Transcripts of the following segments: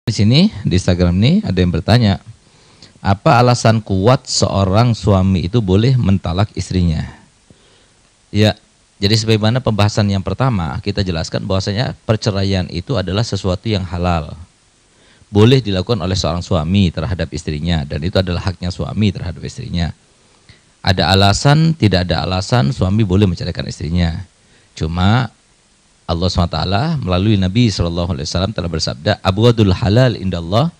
Di sini di Instagram ini ada yang bertanya, apa alasan kuat seorang suami itu boleh mentalak istrinya? Ya, jadi sebagaimana pembahasan yang pertama kita jelaskan bahwasanya perceraian itu adalah sesuatu yang halal. Boleh dilakukan oleh seorang suami terhadap istrinya dan itu adalah haknya suami terhadap istrinya. Ada alasan, tidak ada alasan suami boleh menceraikan istrinya. Cuma Allah SWT melalui Nabi SAW telah bersabda, abghadul halal indallah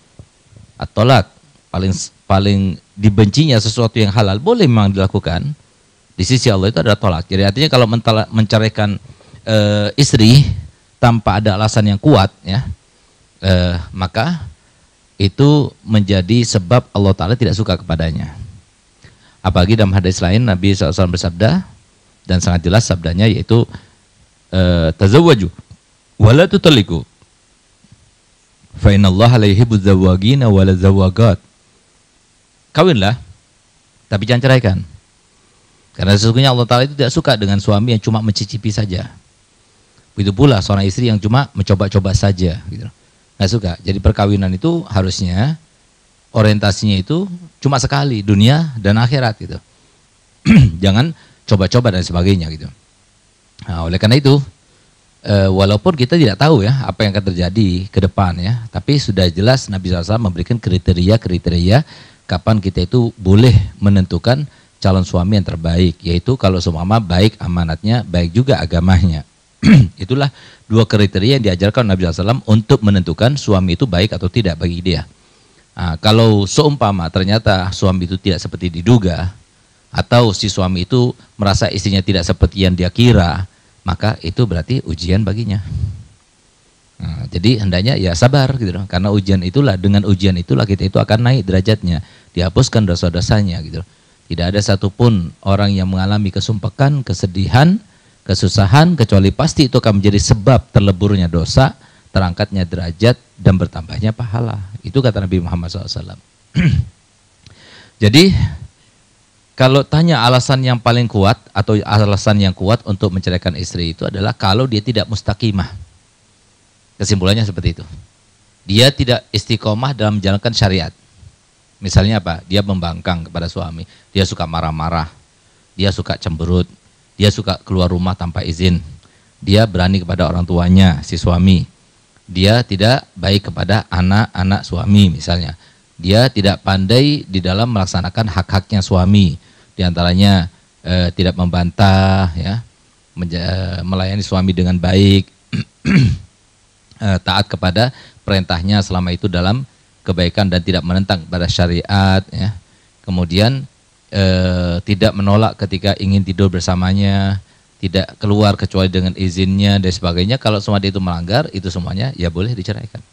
at-talaq. Paling dibencinya sesuatu yang halal boleh memang dilakukan di sisi Allah itu adalah tolak. Jadi artinya kalau menceraikan istri tanpa ada alasan yang kuat, ya, maka itu menjadi sebab Allah Ta'ala tidak suka kepadanya. Apalagi dalam hadis lain Nabi SAW bersabda, dan sangat jelas sabdanya yaitu tazawwaju wala tutalliqu fa innallaha la yuhibbuz zawwagina wala zawwagat. Kawinlah tapi jangan ceraikan. Karena sesungguhnya Allah Ta'ala itu tidak suka dengan suami yang cuma mencicipi saja. Begitu pula seorang istri yang cuma mencoba-coba saja gitu. Nggak suka. Jadi perkawinan itu harusnya orientasinya itu cuma sekali, dunia dan akhirat gitu. Jangan coba-coba dan sebagainya gitu. Nah, oleh karena itu, walaupun kita tidak tahu ya apa yang akan terjadi ke depan ya, tapi sudah jelas Nabi SAW memberikan kriteria-kriteria kapan kita itu boleh menentukan calon suami yang terbaik, yaitu kalau seumpama baik amanatnya, baik juga agamanya. Itulah dua kriteria yang diajarkan Nabi SAW untuk menentukan suami itu baik atau tidak bagi dia. Nah, kalau seumpama ternyata suami itu tidak seperti diduga, atau si suami itu merasa istrinya tidak seperti yang dia kira, maka itu berarti ujian baginya. Nah, jadi hendaknya ya sabar gitu, karena ujian itulah, dengan ujian itulah kita itu akan naik derajatnya, dihapuskan dosa-dosanya gitu. Tidak ada satupun orang yang mengalami kesumpakan, kesedihan, kesusahan, kecuali pasti itu akan menjadi sebab terleburnya dosa, terangkatnya derajat, dan bertambahnya pahala. Itu kata Nabi Muhammad SAW. Jadi, kalau tanya alasan yang paling kuat, atau alasan yang kuat untuk menceraikan istri itu adalah kalau dia tidak mustaqimah. Kesimpulannya seperti itu. Dia tidak istiqomah dalam menjalankan syariat. Misalnya apa? Dia membangkang kepada suami, dia suka marah-marah, dia suka cemberut, dia suka keluar rumah tanpa izin, dia berani kepada orang tuanya, si suami, dia tidak baik kepada anak-anak suami misalnya, dia tidak pandai di dalam melaksanakan hak-haknya suami, diantaranya tidak membantah, ya, melayani suami dengan baik, taat kepada perintahnya selama itu dalam kebaikan dan tidak menentang pada syariat, ya. Kemudian tidak menolak ketika ingin tidur bersamanya, tidak keluar kecuali dengan izinnya dan sebagainya. Kalau semua itu melanggar, itu semuanya ya boleh diceraikan.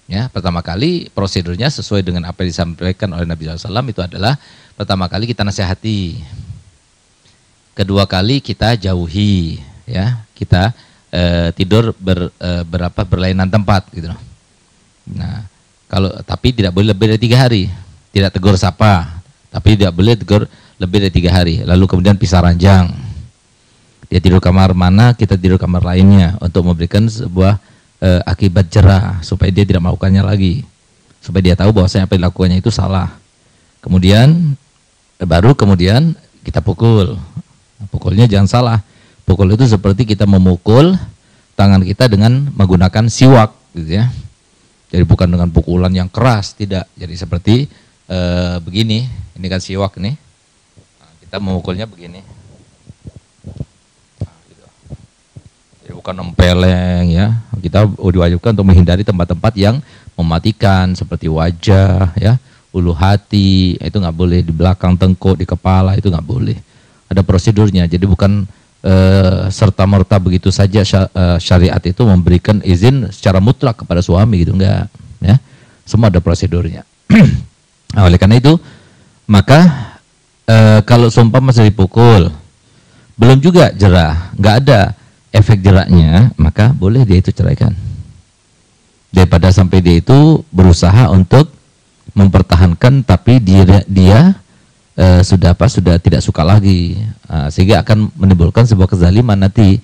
Ya, pertama kali prosedurnya sesuai dengan apa yang disampaikan oleh Nabi SAW itu adalah pertama kali kita nasihati, kedua kali kita jauhi, ya, kita tidur berlainan tempat gitu. Nah, tapi tidak boleh lebih dari 3 hari. Tidak tegur sapa, tapi tidak boleh tegur lebih dari 3 hari. Lalu kemudian pisah ranjang. Dia tidur kamar mana, kita tidur kamar lainnya, untuk memberikan sebuah akibat jerah supaya dia tidak melakukannya lagi, supaya dia tahu bahwasanya apa yang dilakukannya itu salah. Kemudian baru kemudian kita pukul. Pukulnya jangan salah. Pukul itu seperti kita memukul tangan kita dengan menggunakan siwak, gitu ya. Jadi bukan dengan pukulan yang keras, tidak. Jadi seperti begini, ini kan siwak nih. Nah, kita memukulnya begini. Nah, gitu. Jadi bukan nempeleng, ya. Kita diwajibkan untuk menghindari tempat-tempat yang mematikan seperti wajah, ya, ulu hati, itu nggak boleh, di belakang tengkuk, di kepala, itu nggak boleh. Ada prosedurnya. Jadi bukan serta-merta begitu saja syariat itu memberikan izin secara mutlak kepada suami gitu, enggak, ya. Semua ada prosedurnya. Nah, oleh karena itu maka kalau seumpama masih dipukul belum juga jerah, enggak ada efek jerahnya, maka boleh dia itu ceraikan. Daripada sampai dia itu berusaha untuk mempertahankan tapi dia sudah tidak suka lagi, sehingga akan menimbulkan sebuah kezaliman nanti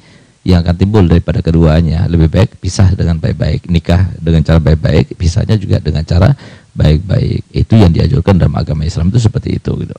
yang akan timbul daripada keduanya. Lebih baik pisah dengan baik-baik, nikah dengan cara baik-baik, pisahnya juga dengan cara baik-baik. Itu yang dianjurkan dalam agama Islam itu seperti itu gitu.